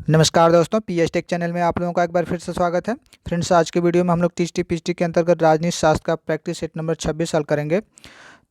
नमस्कार दोस्तों, pH take channel में आप लोगों का एक बार फिर से स्वागत है। फ्रेंड्स, आज के वीडियो में हम लोग टीजीटी पीजीटी के अंतर्गत राजनीति शास्त्र का प्रैक्टिस सेट नंबर 26 हल करेंगे।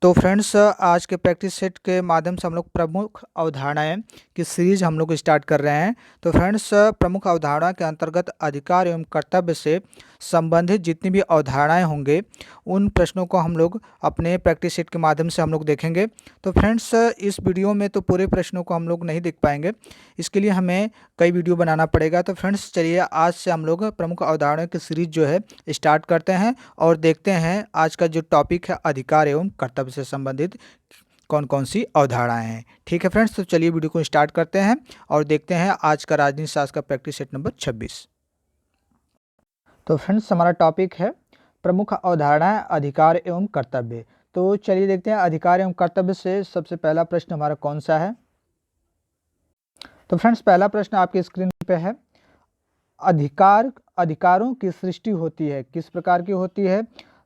तो फ्रेंड्स, आज के प्रैक्टिस सेट के माध्यम से हम लोग प्रमुख अवधारणाएं की सीरीज हम लोग स्टार्ट कर रहे हैं। तो फ्रेंड्स, प्रमुख अवधारणा के अंतर्गत अधिकार एवं कर्तव्य से संबंधित जितनी भी अवधारणाएं होंगे उन प्रश्नों को हम लोग अपने प्रैक्टिस सेट के माध्यम से हम लोग देखेंगे। तो फ्रेंड्स, इस वीडियो में तो पूरे प्रश्नों को हम लोग नहीं देख पाएंगे, इसके लिए हमें कई वीडियो बनाना पड़ेगा। तो फ्रेंड्स, चलिए आज से हम लोग प्रमुख अवधारणाओं की सीरीज जो है स्टार्ट करते हैं और देखते हैं आज का जो टॉपिक है अधिकार एवं कर्तव्य से संबंधित कौन कौन सी अवधारणाएं हैं। ठीक है फ्रेंड्स, तो चलिए वीडियो को स्टार्ट करते हैं और देखते हैं आज का राजनीति शास्त्र का प्रैक्टिस सेट नंबर 26। तो फ्रेंड्स, हमारा टॉपिक है प्रमुख अवधारणाएं अधिकार एवं कर्तव्य। तो चलिए देखते हैं अधिकार एवं कर्तव्य से सबसे पहला प्रश्न हमारा कौन सा है। तो फ्रेंड्स, पहला प्रश्न आपकी स्क्रीन पे है। अधिकारों की सृष्टि होती है, किस प्रकार की होती है,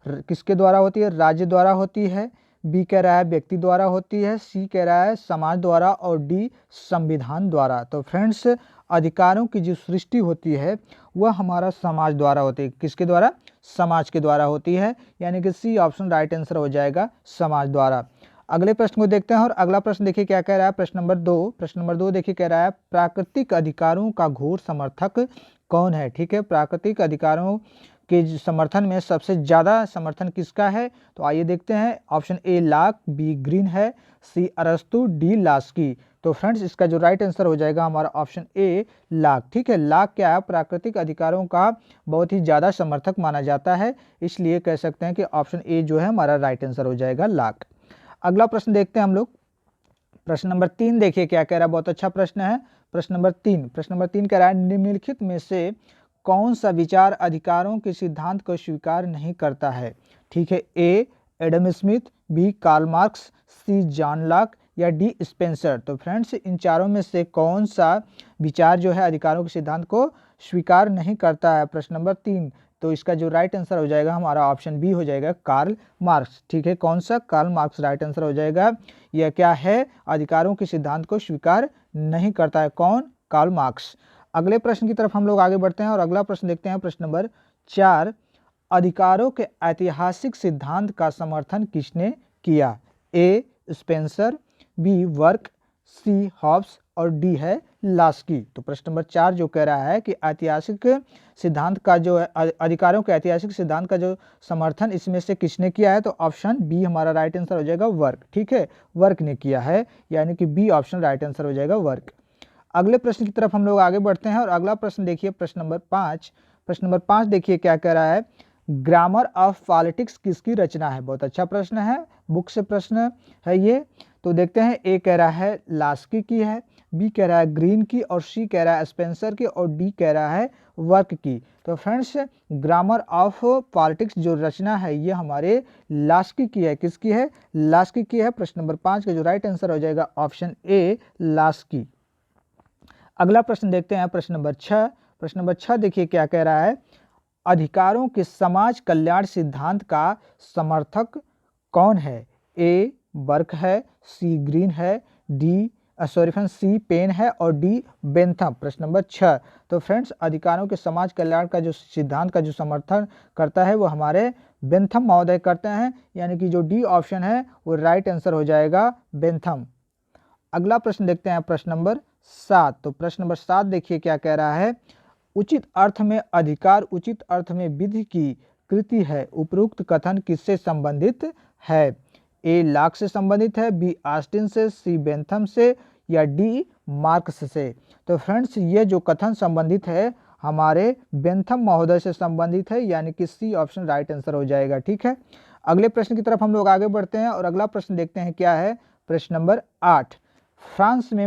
किसके द्वारा होती है, राज्य द्वारा होती है, बी कह रहा है व्यक्ति द्वारा होती है, सी कह रहा है समाज द्वारा और डी संविधान द्वारा। तो फ्रेंड्स, अधिकारों की जो सृष्टि होती है वह हमारा समाज द्वारा होती है। किसके द्वारा? समाज के द्वारा होती है, यानी कि सी ऑप्शन राइट आंसर हो जाएगा, समाज द्वारा। अगले प्रश्न को देखते हैं और अगला प्रश्न देखिए क्या कह रहा है। प्रश्न नंबर दो देखिए कह रहा है प्राकृतिक अधिकारों का घोर समर्थक कौन है। ठीक है, प्राकृतिक अधिकारों के समर्थन में सबसे ज़्यादा समर्थन किसका है? तो आइए देखते हैं। Option A Locke, B Green है, सी अरस्तु, डी लास्की। तो फ्रेंड्स, इसका जो राइट आंसर हो जाएगा हमारा ऑप्शन ए लाक। ठीक है, लाक क्या है? प्राकृतिक अधिकारों का बहुत ही ज़्यादा समर्थक माना जाता है, इसलिए कह सकते हैं कि ऑप्शन ए जो है हमारा राइट आंसर हो जाएगा, लाक। अगला प्रश्न देखते हैं हम लोग। प्रश्न नंबर 3 देखिए क्या कह रहा है, बहुत अच्छा प्रश्न है। प्रश्न नंबर तीन कह रहा है निम्नलिखित में से कौन सा विचार अधिकारों के सिद्धांत को स्वीकार नहीं करता है। ठीक है, a Adam Smith, b Karl Marx, c John Locke या डी स्पेंसर। तो फ्रेंड्स, इन चारों में से कौन सा विचार जो है अधिकारों के सिद्धांत को स्वीकार नहीं करता है? प्रश्न नंबर 3। तो इसका जो राइट आंसर हो जाएगा हमारा ऑप्शन बी हो जाएगा, कार्ल मार्क्स। ठीक है, कौन सा? कार्ल मार्क्स राइट आंसर हो जाएगा। यह क्या है? अधिकारों के सिद्धांत को स्वीकार नहीं करता है। कौन? Karl Marx. अगले प्रश्न की तरफ हम लोग आगे बढ़ते हैं और अगला प्रश्न देखते हैं। प्रश्न नंबर 4, अधिकारों के ऐतिहासिक सिद्धांत का समर्थन किसने किया? ए स्पेंसर, बी वर्क, सी हॉब्स और डी है लास्की। तो प्रश्न नंबर 4 जो कह रहा है कि ऐतिहासिक सिद्धांत का जो अधिकारों के ऐतिहासिक सिद्धांत का जो समर्थन इसमें से किसने किया है? तो ऑप्शन बी हमारा राइट आंसर हो जाएगा, वर्क। ठीक है, वर्क ने किया है, यानी कि बी ऑप्शन राइट आंसर हो जाएगा, वर्क। अगले प्रश्न की तरफ हम लोग आगे बढ़ते हैं और अगला प्रश्न देखिए, प्रश्न नंबर 5। प्रश्न नंबर 5 देखिए क्या कह रहा है, ग्रामर ऑफ पॉलिटिक्स किसकी रचना है? बहुत अच्छा प्रश्न है, बुक से प्रश्न है ये। तो देखते हैं, ए कह रहा है लास्की की है, बी कह रहा है ग्रीन की और सी कह रहा है स्पेंसर की और डी कह रहा है वर्क की। तो फ्रेंड्स, ग्रामर ऑफ पॉलिटिक्स जो रचना है ये हमारे लास्की की है। किसकी है? लास्की की है। प्रश्न नंबर 5 का जो राइट आंसर हो जाएगा ऑप्शन ए लास्की। अगला प्रश्न देखते हैं, प्रश्न नंबर 6। प्रश्न नंबर 6 देखिए क्या कह रहा है, अधिकारों के समाज कल्याण सिद्धांत का समर्थक कौन है? ए बर्क है, सी ग्रीन है, डी सी पेन है और डी बेंथम। प्रश्न नंबर 6। तो फ्रेंड्स, अधिकारों के समाज कल्याण का जो सिद्धांत का जो समर्थन करता है वो हमारे बेंथम महोदय करते हैं, यानी कि जो डी ऑप्शन है वो राइट आंसर हो जाएगा, बेंथम। अगला प्रश्न देखते हैं, प्रश्न नंबर 7। तो प्रश्न नंबर 7 देखिए क्या कह रहा है, उचित अर्थ में अधिकार उचित अर्थ में विधि की कृति है, उपरोक्त कथन किससे संबंधित है? ए लॉक से संबंधित है, बी ऑस्टिन से, सी बेंथम से या डी मार्क्स से। तो फ्रेंड्स, ये जो कथन संबंधित है हमारे बेंथम महोदय से संबंधित है, यानी कि सी ऑप्शन राइट आंसर हो जाएगा। ठीक है, अगले प्रश्न की तरफ हम लोग आगे बढ़ते हैं और अगला प्रश्न देखते हैं क्या है। प्रश्न नंबर 8, फ्रांस में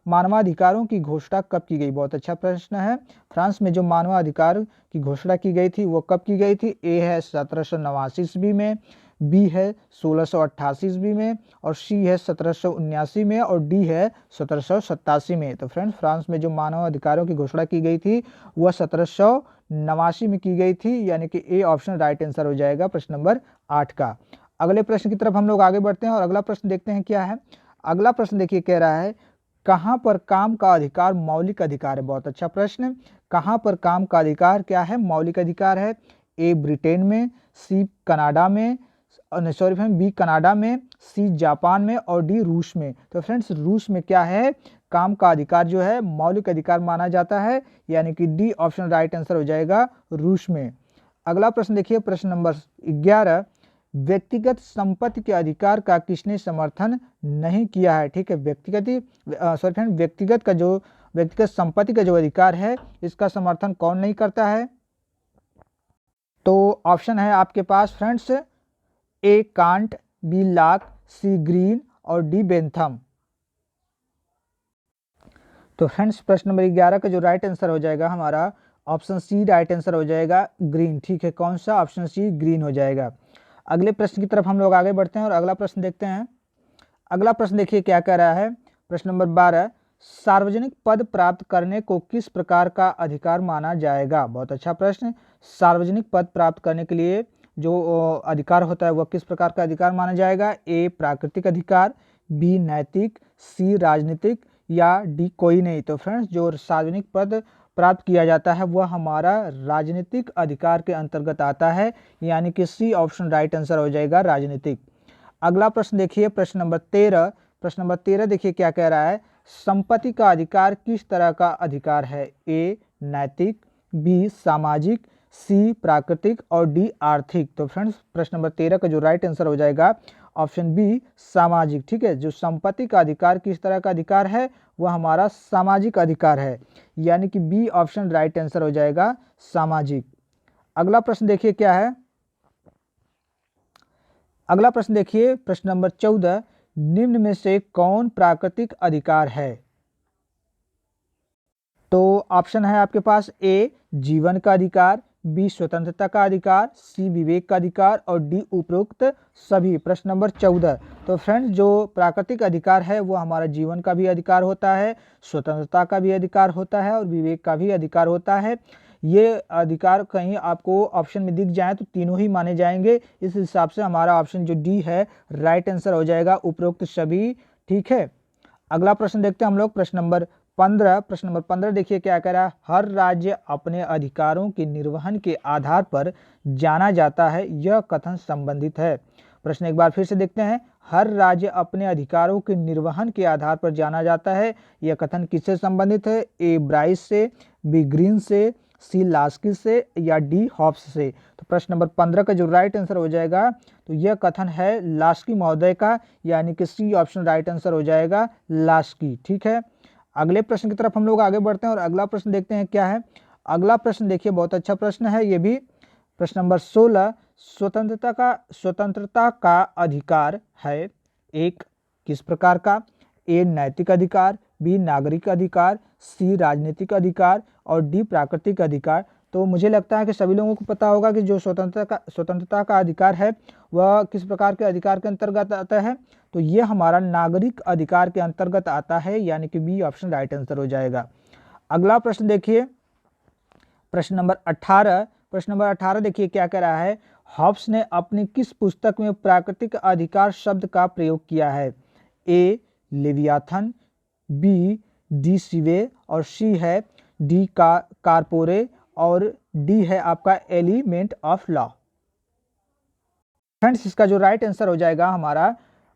मानवाधिकारों की घोषणा कब की गई? बहुत अच्छा प्रश्न है। फ्रांस में जो मानवाधिकार की घोषणा की गई थी वो कब की गई थी? ए है 1789 ईस्वी में, बी है 1688 ईस्वी में और सी है 1779 में और डी है 1787 में। तो फ्रेंड्स, फ्रांस में जो मानवाधिकारों की घोषणा की गई थी वह 1789 में की गई थी, यानी कि ए ऑप्शन राइट आंसर हो जाएगा प्रश्न नंबर 8 का। अगले प्रश्न की तरफ हम लोग आगे बढ़ते हैं और अगला प्रश्न देखते हैं क्या है। अगला प्रश्न देखिए कह रहा है, कहाँ पर काम का अधिकार मौलिक अधिकार है? बहुत अच्छा प्रश्न। कहाँ पर काम का अधिकार क्या है? मौलिक अधिकार है। ए ब्रिटेन में, सी कनाडा में, सॉरी फ्रेंड, बी कनाडा में, सी जापान में और डी रूस में। तो फ्रेंड्स रूस में क्या है? काम का अधिकार जो है मौलिक अधिकार माना जाता है, यानी कि डी ऑप्शन राइट आंसर हो जाएगा रूस में। अगला प्रश्न देखिए, प्रश्न नंबर 11, व्यक्तिगत संपत्ति के अधिकार का किसने समर्थन नहीं किया है? ठीक है, व्यक्तिगत संपत्ति का जो अधिकार है इसका समर्थन कौन नहीं करता है? तो ऑप्शन है आपके पास friends, a Kant, b Locke, c Green और डी बेंथम। तो फ्रेंड्स प्रश्न नंबर 11 का जो राइट आंसर हो जाएगा हमारा ऑप्शन सी राइट आंसर हो जाएगा ग्रीन। ठीक है, कौन सा? ऑप्शन सी ग्रीन हो जाएगा। अगले प्रश्न की तरफ हम लोग आगे बढ़ते हैं और अगला प्रश्न देखते हैं। अगला प्रश्न देखिए क्या कह रहा है। प्रश्न नंबर 12, सार्वजनिक पद प्राप्त करने को किस प्रकार का अधिकार माना जाएगा? बहुत अच्छा प्रश्न। सार्वजनिक पद प्राप्त करने के लिए जो अधिकार होता है वह किस प्रकार का अधिकार माना जाएगा? ए प्राकृतिक अधिकार, बी नैतिक, सी राजनीतिक या डी कोई नहीं। तो फ्रेंड्स जो सार्वजनिक पद प्राप्त किया जाता है वह हमारा राजनीतिक अधिकार के अंतर्गत आता है, यानी कि सी ऑप्शन राइट आंसर हो जाएगा राजनीतिक। अगला प्रश्न देखिए, प्रश्न नंबर 13। प्रश्न नंबर 13 देखिए क्या कह रहा है। संपत्ति का अधिकार किस तरह का अधिकार है? ए नैतिक, बी सामाजिक, सी प्राकृतिक और डी आर्थिक। तो फ्रेंड्स प्रश्न नंबर 13 का जो राइट आंसर हो जाएगा ऑप्शन बी सामाजिक। ठीक है, जो संपत्ति का अधिकार किस तरह का अधिकार है वह हमारा सामाजिक अधिकार है, यानी कि बी ऑप्शन राइट आंसर हो जाएगा सामाजिक। अगला प्रश्न देखिए क्या है। अगला प्रश्न देखिए, प्रश्न नंबर 14, निम्न में से कौन प्राकृतिक अधिकार है? तो ऑप्शन है आपके पास, ए जीवन का अधिकार, बी स्वतंत्रता का अधिकार, सी विवेक का अधिकार और डी उपरोक्त सभी। प्रश्न नंबर 14। तो फ्रेंड्स जो प्राकृतिक अधिकार है वो हमारा जीवन का भी अधिकार होता है, स्वतंत्रता का भी अधिकार होता है और विवेक का भी अधिकार होता है। ये अधिकार कहीं आपको ऑप्शन में दिख जाए तो तीनों ही माने जाएंगे। इस हिसाब से हमारा ऑप्शन जो डी है राइट आंसर हो जाएगा उपरोक्त सभी। ठीक है, अगला प्रश्न देखते हैं हम लोग, प्रश्न नंबर 15। प्रश्न नंबर 15 देखिए क्या कह रहा है। हर राज्य अपने अधिकारों के निर्वहन के आधार पर जाना जाता है, यह कथन संबंधित है। प्रश्न एक बार फिर से देखते हैं। हर राज्य अपने अधिकारों के निर्वहन के आधार पर जाना जाता है, यह कथन किससे संबंधित है? ए ब्राइस से, बी ग्रीन से, सी लास्की से या डी हॉब्स से। तो प्रश्न नंबर 15 का जो राइट आंसर हो जाएगा तो यह कथन है लास्की महोदय का, यानी कि सी ऑप्शन राइट आंसर हो जाएगा लास्की। ठीक है, अगले प्रश्न की तरफ हम लोग आगे बढ़ते हैं और अगला प्रश्न देखते हैं क्या है। अगला प्रश्न देखिए बहुत अच्छा प्रश्न है ये भी। प्रश्न नंबर 16, स्वतंत्रता का अधिकार है एक किस प्रकार का? ए नैतिक अधिकार, बी नागरिक अधिकार, सी राजनीतिक अधिकार और डी प्राकृतिक अधिकार। तो मुझे लगता है कि सभी लोगों को पता होगा कि जो स्वतंत्रता का अधिकार है वह किस प्रकार के अधिकार के अंतर्गत आता है। तो ये हमारा नागरिक अधिकार के अंतर्गत आता है, यानी कि बी ऑप्शन राइट आंसर हो जाएगा। अगला प्रश्न देखिए, प्रश्न नंबर 18। प्रश्न नंबर 18 देखिए क्या कह रहा है। हॉब्स ने अपनी किस पुस्तक में प्राकृतिक अधिकार शब्द का प्रयोग किया है? ए लेवियाथन, बी डी सिवे और सी है डी कारपोरे और डी है आपका एलिमेंट ऑफ लॉ। फ्रेंड्स इसका जो राइट आंसर हो जाएगा हमारा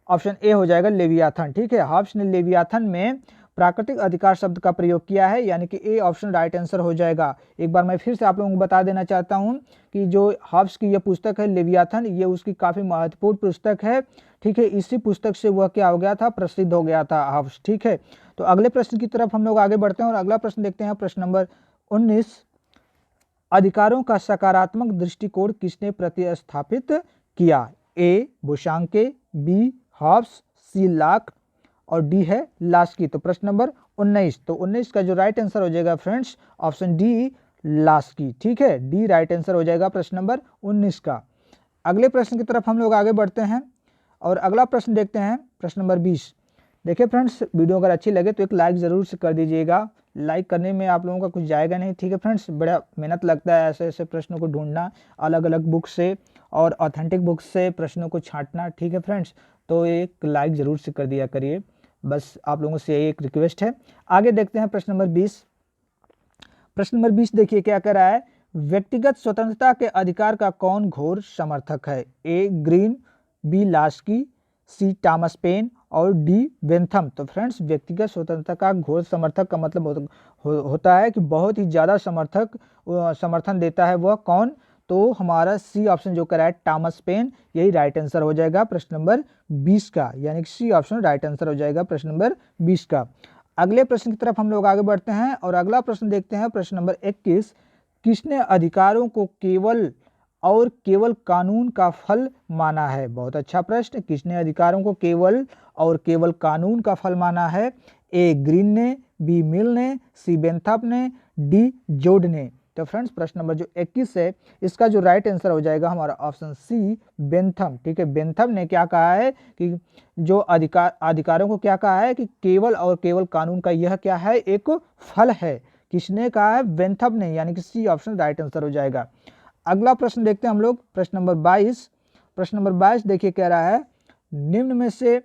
ऑप्शन ए हो जाएगा लेवियाथन। ठीक है, हॉब्स ने लेवियाथन में प्राकृतिक अधिकार शब्द का प्रयोग किया है, यानी कि ए ऑप्शन राइट आंसर हो जाएगा। एक बार मैं फिर से आप लोगों को बता देना चाहता हूं कि जो हॉब्स की यह पुस्तक है लेवियाथन, ये उसकी काफ़ी महत्वपूर्ण पुस्तक है। ठीक है, इसी पुस्तक से वह क्या हो गया था, प्रसिद्ध हो गया था हॉब्स। ठीक है, तो अगले प्रश्न की तरफ हम लोग आगे बढ़ते हैं और अगला प्रश्न देखते हैं। प्रश्न नंबर 19, अधिकारों का सकारात्मक दृष्टिकोण किसने प्रतिस्थापित किया? ए बोशांके, बी हॉब्स, सी लॉक और डी है लास्की। तो प्रश्न नंबर 19, तो 19 का जो राइट आंसर हो जाएगा फ्रेंड्स ऑप्शन डी लास्की। ठीक है, डी राइट आंसर हो जाएगा प्रश्न नंबर 19 का। अगले प्रश्न की तरफ हम लोग आगे बढ़ते हैं और अगला प्रश्न देखते हैं, प्रश्न नंबर 20। देखिए फ्रेंड्स, वीडियो अगर अच्छी लगे तो एक लाइक ज़रूर से कर दीजिएगा। लाइक करने में आप लोगों का कुछ जाएगा नहीं। ठीक है फ्रेंड्स, बड़ा मेहनत लगता है ऐसे ऐसे प्रश्नों को ढूंढना, अलग अलग बुक से और ऑथेंटिक बुक्स से प्रश्नों को छांटना। ठीक है फ्रेंड्स, तो एक लाइक ज़रूर से कर दिया करिए। बस आप लोगों से एक रिक्वेस्ट है। आगे देखते हैं प्रश्न नंबर 20। प्रश्न नंबर 20 देखिए क्या कह रहा है, व्यक्तिगत स्वतंत्रता के अधिकार का कौन घोर समर्थक है? ए ग्रीन, बी लास्की, सी टॉमस पेन और डी बेंथम। तो फ्रेंड्स, व्यक्तिगत स्वतंत्रता का घोर समर्थक का मतलब होता है कि बहुत ही ज़्यादा समर्थन देता है वह कौन? तो हमारा सी ऑप्शन जो करा है टॉमस पेन, यही राइट आंसर हो जाएगा प्रश्न नंबर 20 का, यानी कि सी ऑप्शन राइट आंसर हो जाएगा प्रश्न नंबर 20 का। अगले प्रश्न की तरफ हम लोग आगे बढ़ते हैं और अगला प्रश्न देखते हैं, प्रश्न नंबर 21। किसने अधिकारों को केवल और केवल कानून का फल माना है? बहुत अच्छा प्रश्न। किसने अधिकारों को केवल और केवल कानून का फल माना है? ए ग्रीन ने, बी मिल ने, सी बेंथम ने, डी जोड ने। तो फ्रेंड्स, प्रश्न नंबर जो 21 है इसका जो राइट आंसर हो जाएगा हमारा ऑप्शन सी बेंथम। ठीक है, बेंथम ने क्या कहा है कि जो अधिकारों को क्या कहा है कि केवल और केवल कानून का यह क्या है, एक फल है। किसने कहा है? बेंथम ने, यानी कि सी ऑप्शन राइट आंसर हो जाएगा। अगला प्रश्न देखते हैं हम लोग, प्रश्न नंबर 22। प्रश्न नंबर 22 देखिए कह रहा है, निम्न में से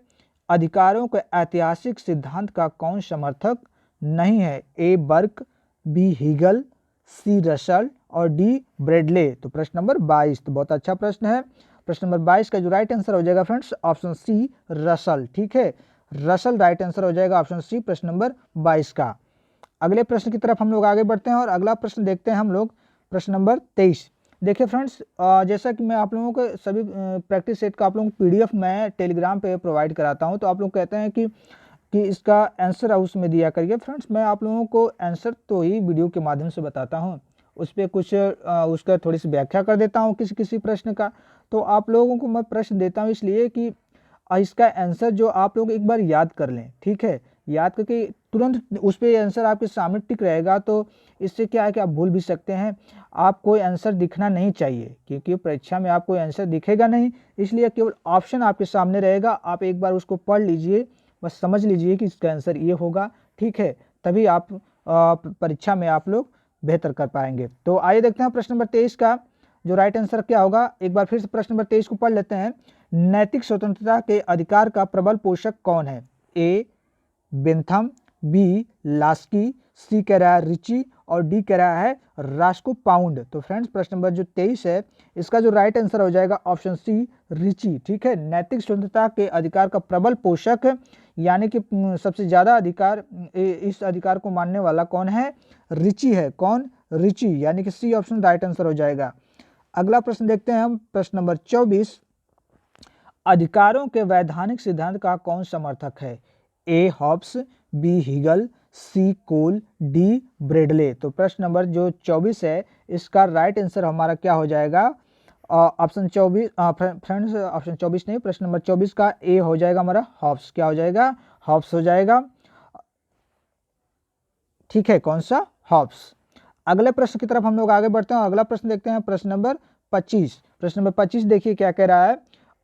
अधिकारों के ऐतिहासिक सिद्धांत का कौन समर्थक नहीं है? ए बर्क, बी हीगल, सी रसल और डी ब्रेडले। तो प्रश्न नंबर 22 तो बहुत अच्छा प्रश्न है। प्रश्न नंबर 22 का जो राइट आंसर हो जाएगा फ्रेंड्स ऑप्शन सी रसल। ठीक है, रसल राइट आंसर हो जाएगा ऑप्शन सी प्रश्न नंबर 22 का। अगले प्रश्न की तरफ हम लोग आगे बढ़ते हैं और अगला प्रश्न देखते हैं हम लोग, प्रश्न नंबर 23। देखिए फ्रेंड्स, जैसा कि मैं आप लोगों को सभी प्रैक्टिस सेट का आप लोगों को पीडीएफ मैं टेलीग्राम पे प्रोवाइड कराता हूं, तो आप लोग कहते हैं कि इसका आंसर उसमें दिया करिए। फ्रेंड्स, मैं आप लोगों को आंसर तो ही वीडियो के माध्यम से बताता हूं, उस पर कुछ उसका थोड़ी सी व्याख्या कर देता हूं किसी किसी प्रश्न का। तो आप लोगों को मैं प्रश्न देता हूं इसलिए कि इसका आंसर जो आप लोग एक बार याद कर लें। ठीक है, याद करके तुरंत उस पर आंसर आपके सामने टिक रहेगा, तो इससे क्या है कि आप भूल भी सकते हैं। आपको आंसर दिखना नहीं चाहिए, क्योंकि परीक्षा में आपको आंसर दिखेगा नहीं, इसलिए केवल ऑप्शन आपके सामने रहेगा। आप एक बार उसको पढ़ लीजिए, बस समझ लीजिए कि इसका आंसर ये होगा। ठीक है, तभी आप परीक्षा में आप लोग बेहतर कर पाएंगे। तो आइए देखते हैं प्रश्न नंबर 23 का जो राइट आंसर क्या होगा। एक बार फिर से प्रश्न नंबर 23 को पढ़ लेते हैं। नैतिक स्वतंत्रता के अधिकार का प्रबल पोषक कौन है? ए बेंथम, बी लास्की, सी कह रहा है रिची और डी कह रहा है रास्को पाउंड। तो फ्रेंड्स, प्रश्न नंबर जो 23 है इसका जो राइट आंसर हो जाएगा ऑप्शन सी रिची। ठीक है, नैतिक स्वतंत्रता के अधिकार का प्रबल पोषक यानी कि सबसे ज्यादा अधिकार इस अधिकार को मानने वाला कौन है? रिची है। कौन? रिची, यानी कि सी ऑप्शन राइट आंसर हो जाएगा। अगला प्रश्न देखते हैं हम, प्रश्न नंबर 24। अधिकारों के वैधानिक सिद्धांत का कौन समर्थक है? ए हॉब्स, बी हीगल, सी कोल, डी ब्रेडले। तो प्रश्न नंबर जो 24 है इसका राइट आंसर हमारा क्या हो जाएगा? ऑप्शन 24 फ्रेंड्स, ऑप्शन 24 नहीं, प्रश्न नंबर 24 का ए हो जाएगा हमारा हॉब्स। क्या हो जाएगा? हॉब्स हो जाएगा। ठीक है, कौन सा? हॉब्स। अगले प्रश्न की तरफ हम लोग आगे बढ़ते हैं और अगला प्रश्न देखते हैं, प्रश्न नंबर 25। प्रश्न नंबर 25 देखिए क्या कह रहा है,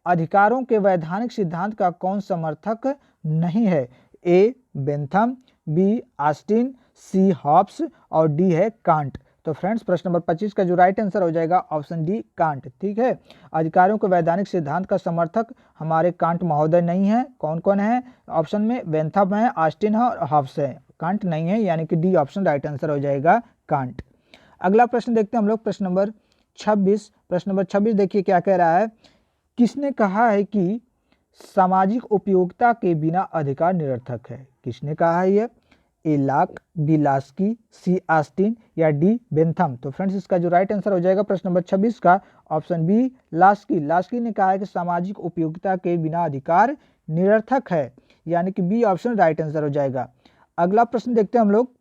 अधिकारों के वैधानिक सिद्धांत का कौन समर्थक नहीं है? ए बेंथम, बी ऑस्टिन, सी हॉब्स और डी है कांट। तो फ्रेंड्स, प्रश्न नंबर 25 का जो राइट आंसर हो जाएगा ऑप्शन डी कांट। ठीक है, अधिकारों के वैधानिक सिद्धांत का समर्थक हमारे कांट महोदय नहीं है। कौन कौन है ऑप्शन में? बेंथम है, ऑस्टिन है और हॉब्स है, कांट नहीं है, यानी कि डी ऑप्शन राइट आंसर हो जाएगा कांट। अगला प्रश्न देखते हैं हम लोग, प्रश्न नंबर 26। प्रश्न नंबर 26 देखिए क्या कह रहा है, किसने कहा है कि सामाजिक उपयोगिता के बिना अधिकार निरर्थक है? किसने कहा है ये? ए लाक, बी लास्की, सी ऑस्टिन या डी बेंथम। तो फ्रेंड्स, इसका जो राइट आंसर हो जाएगा प्रश्न नंबर 26 का ऑप्शन बी लास्की। लास्की ने कहा है कि सामाजिक उपयोगिता के बिना अधिकार निरर्थक है, यानी कि बी ऑप्शन राइट आंसर हो जाएगा। अगला प्रश्न देखते हैं हम लोग,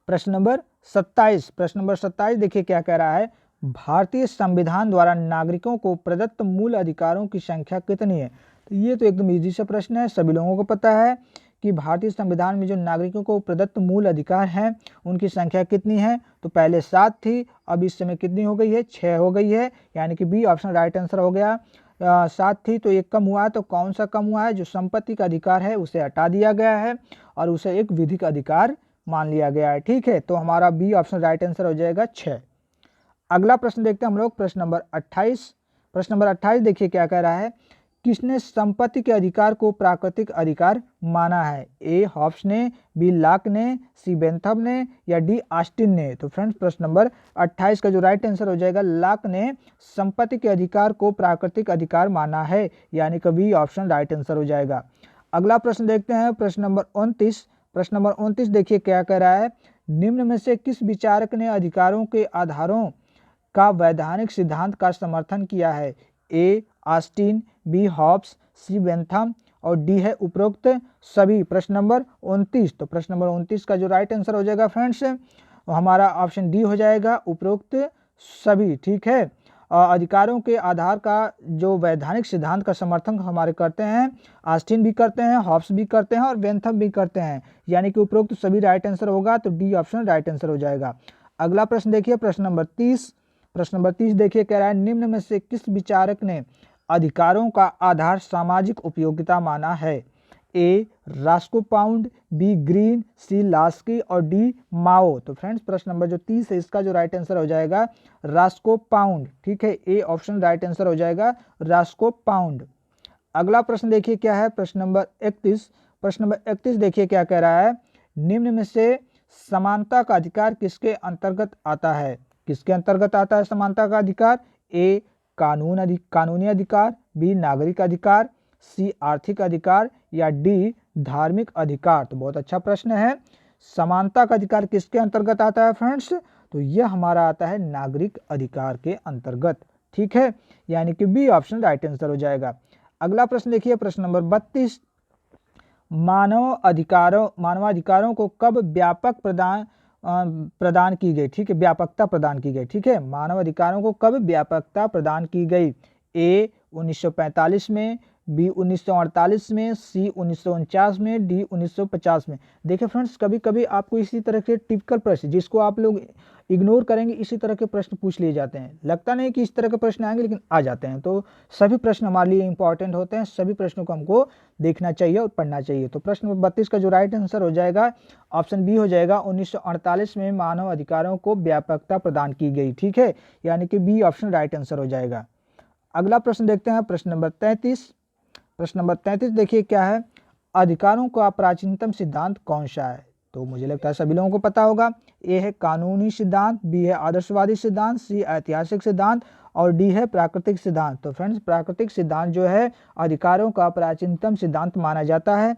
प्रश्न नंबर 27। प्रश्न नंबर 27 देखिए क्या कह रहा है, भारतीय संविधान द्वारा नागरिकों को प्रदत्त मूल अधिकारों की संख्या कितनी है? तो ये तो एकदम इजी सा प्रश्न है, सभी लोगों को पता है कि भारतीय संविधान में जो नागरिकों को प्रदत्त मूल अधिकार हैं उनकी संख्या कितनी है? तो पहले 7 थी, अब इस समय कितनी हो गई है? 6 हो गई है, यानी कि बी ऑप्शन राइट आंसर हो गया। 7 थी तो एक कम हुआ है, तो कौन सा कम हुआ है? जो संपत्ति का अधिकार है उसे हटा दिया गया है और उसे एक विधिक अधिकार मान लिया गया है। ठीक है, तो हमारा बी ऑप्शन राइट आंसर हो जाएगा 6। अगला प्रश्न देखते हैं हम लोग, प्रश्न नंबर 28। प्रश्न नंबर 28 देखिए क्या कह रहा है, किसने संपत्ति के अधिकार को प्राकृतिक अधिकार माना है? ए हॉब्स ने, बी लॉक ने, सी बेंथम ने या डी ऑस्टिन ने? तो फ्रेंड्स प्रश्न नंबर 28 का जो राइट आंसर हो जाएगा, लॉक ने संपत्ति के अधिकार को प्राकृतिक अधिकार माना है, यानी कि बी ऑप्शन राइट आंसर हो जाएगा। अगला प्रश्न देखते हैं, प्रश्न नंबर 29। प्रश्न नंबर 29 देखिए क्या कह रहा है, निम्न में से किस विचारक ने अधिकारों के आधारों का वैधानिक सिद्धांत का समर्थन किया है? ए ऑस्टिन, बी हॉब्स, सी बेंथम और डी है उपरोक्त सभी। प्रश्न नंबर 29, तो प्रश्न नंबर 29 का जो राइट आंसर हो जाएगा फ्रेंड्स हमारा ऑप्शन डी हो जाएगा, उपरोक्त सभी। ठीक है, अधिकारों के आधार का जो वैधानिक सिद्धांत का समर्थन हमारे करते हैं, ऑस्टिन भी करते हैं, हॉब्स भी करते हैं और बेंथम भी करते हैं, यानी कि उपरोक्त सभी राइट आंसर होगा, तो डी ऑप्शन राइट आंसर हो जाएगा। अगला प्रश्न देखिए, प्रश्न नंबर 30। प्रश्न नंबर 30 देखिए कह रहा है, निम्न में से किस विचारक ने अधिकारों का आधार सामाजिक उपयोगिता माना है? ए Roscoe pound, be green, C Laski और डी माओ। तो फ्रेंड्स प्रश्न नंबर जो 30 है इसका जो राइट आंसर हो जाएगा रास्को पाउंड। ठीक है, ए ऑप्शन राइट आंसर हो जाएगा रास्को पाउंड। अगला प्रश्न देखिए क्या है, प्रश्न नंबर 31। प्रश्न नंबर 31 देखिए क्या कह रहा है, निम्न में से समानता का अधिकार किसके अंतर्गत आता है? किसके अंतर्गत आता है समानता का अधिकार? ए कानूनी अधिकार, बी नागरिक अधिकार, सी आर्थिक अधिकार या डी धार्मिक अधिकार? तो बहुत अच्छा प्रश्न है, समानता का अधिकार किसके अंतर्गत आता है फ्रेंड्स? तो यह हमारा आता है नागरिक अधिकार के अंतर्गत। ठीक है, यानी कि बी ऑप्शन राइट आंसर हो जाएगा। अगला प्रश्न देखिए, प्रश्न नंबर 32। मानवाधिकारों को कब व्यापक प्रदान की गई? ठीक है, व्यापकता प्रदान की गई। ठीक है, मानव अधिकारों को कब व्यापकता प्रदान की गई? ए 1945 में, बी 1948 में, सी 1949 में, डी 1950 में। देखिए फ्रेंड्स, कभी कभी आपको इसी तरह के टिपिकल प्रश्न जिसको आप लोग इग्नोर करेंगे, इसी तरह के प्रश्न पूछ लिए जाते हैं। लगता नहीं कि इस तरह के प्रश्न आएंगे, लेकिन आ जाते हैं। तो सभी प्रश्न हमारे लिए इंपॉर्टेंट होते हैं, सभी प्रश्नों को हमको देखना चाहिए और पढ़ना चाहिए। तो प्रश्न नंबर 32 का जो राइट आंसर हो जाएगा ऑप्शन बी हो जाएगा, 1948 में मानव अधिकारों को व्यापकता प्रदान की गई। ठीक है, यानी कि बी ऑप्शन राइट आंसर हो जाएगा। अगला प्रश्न देखते हैं, प्रश्न नंबर 33। प्रश्न नंबर 33 देखिए क्या है, अधिकारों का प्राचीनतम सिद्धांत कौन सा है? तो मुझे लगता है सभी लोगों को पता होगा। ए है कानूनी सिद्धांत, बी है आदर्शवादी सिद्धांत, सी ऐतिहासिक सिद्धांत और डी है प्राकृतिक सिद्धांत। तो फ्रेंड्स प्राकृतिक सिद्धांत जो है अधिकारों का प्राचीनतम सिद्धांत माना जाता है,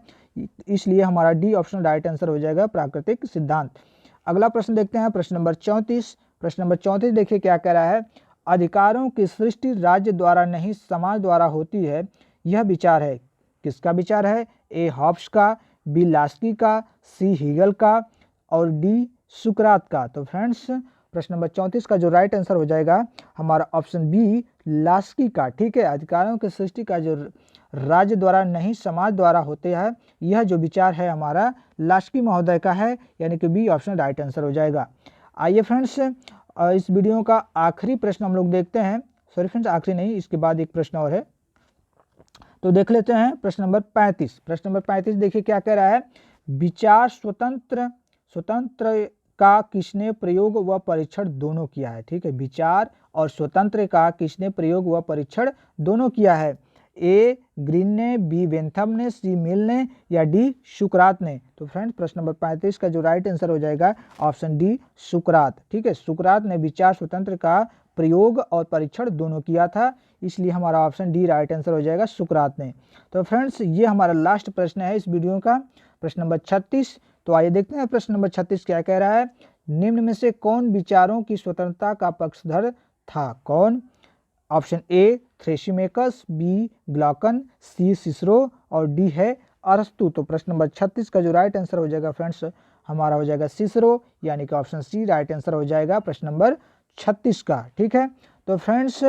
इसलिए हमारा डी ऑप्शन राइट आंसर हो जाएगा प्राकृतिक सिद्धांत। अगला प्रश्न देखते हैं, प्रश्न नंबर 34। प्रश्न नंबर 34 देखिए क्या कह रहा है, अधिकारों की सृष्टि राज्य द्वारा नहीं समाज द्वारा होती है, यह विचार है। किसका विचार है? ए हॉब्स का, बी लास्की का, सी हीगल का और डी सुकरात का। तो फ्रेंड्स प्रश्न नंबर 34 का जो राइट आंसर हो जाएगा हमारा ऑप्शन बी लास्की का। ठीक है, अधिकारों की सृष्टि का जो राज्य द्वारा नहीं समाज द्वारा होते हैं, यह जो विचार है हमारा लास्की महोदय का है, यानी कि बी ऑप्शन राइट आंसर हो जाएगा। आइए फ्रेंड्स इस वीडियो का आखिरी प्रश्न हम लोग देखते हैं। सॉरी फ्रेंड्स, आखिरी नहीं, इसके बाद एक प्रश्न और है, तो देख लेते हैं प्रश्न नंबर 35। प्रश्न नंबर 35 देखिए क्या कह रहा है, विचार स्वतंत्र का किसने प्रयोग व परीक्षण दोनों किया है? ठीक है, विचार और स्वतंत्र का किसने प्रयोग व परीक्षण दोनों किया है? ए ग्रीन ने, बी बेंथम ने, सी मिल ने या डी सुकरात ने? तो फ्रेंड्स प्रश्न नंबर 35 का जो राइट आंसर हो जाएगा ऑप्शन डी सुकरात। ठीक है, सुकरात ने विचार स्वतंत्र का प्रयोग और परीक्षण दोनों किया था, इसलिए हमारा ऑप्शन डी राइट आंसर हो जाएगा सुकरात ने। तो फ्रेंड्स ये हमारा लास्ट प्रश्न है इस वीडियो का, प्रश्न नंबर 36। तो आइए देखते हैं प्रश्न नंबर 36 क्या कह रहा है, निम्न में से कौन विचारों की स्वतंत्रता का पक्षधर था? कौन? Option a Thrasymachus, b Glaucon, c Cicero और डी है अरस्तु। तो प्रश्न नंबर 36 का जो राइट आंसर हो जाएगा फ्रेंड्स हमारा हो जाएगा सिसरो, यानी कि ऑप्शन सी राइट आंसर हो जाएगा प्रश्न नंबर 36 का। ठीक है, तो फ्रेंड्स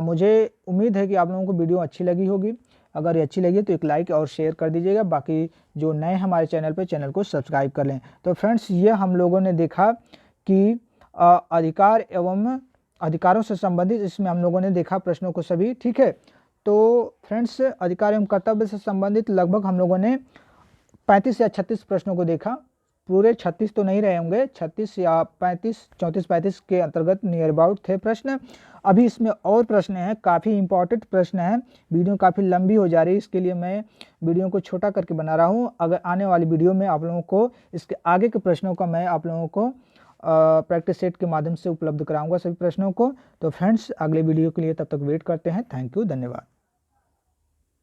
मुझे उम्मीद है कि आप लोगों को वीडियो अच्छी लगी होगी। अगर ये अच्छी लगी तो एक लाइक और शेयर कर दीजिएगा, बाकी जो नए हमारे चैनल पे चैनल को सब्सक्राइब कर लें। तो फ्रेंड्स ये हम लोगों ने देखा कि अधिकार एवं अधिकारों से संबंधित इसमें हम लोगों ने देखा प्रश्नों को सभी। ठीक है, तो फ्रेंड्स अधिकार एवं कर्तव्य से संबंधित लगभग हम लोगों ने 35 या 36 प्रश्नों को देखा। पूरे 36 तो नहीं रहे होंगे, 36 या 35, 34-35 के अंतर्गत नियर अबाउट थे प्रश्न। अभी इसमें और प्रश्न हैं, काफ़ी इंपॉर्टेंट प्रश्न हैं। वीडियो काफ़ी लंबी हो जा रही है, इसके लिए मैं वीडियो को छोटा करके बना रहा हूँ। अगर आने वाली वीडियो में आप लोगों को इसके आगे के प्रश्नों का मैं आप लोगों को प्रैक्टिस सेट के माध्यम से उपलब्ध कराऊंगा सभी प्रश्नों को। तो फ्रेंड्स, अगले वीडियो के लिए तब तक वेट करते हैं। थैंक यू, धन्यवाद।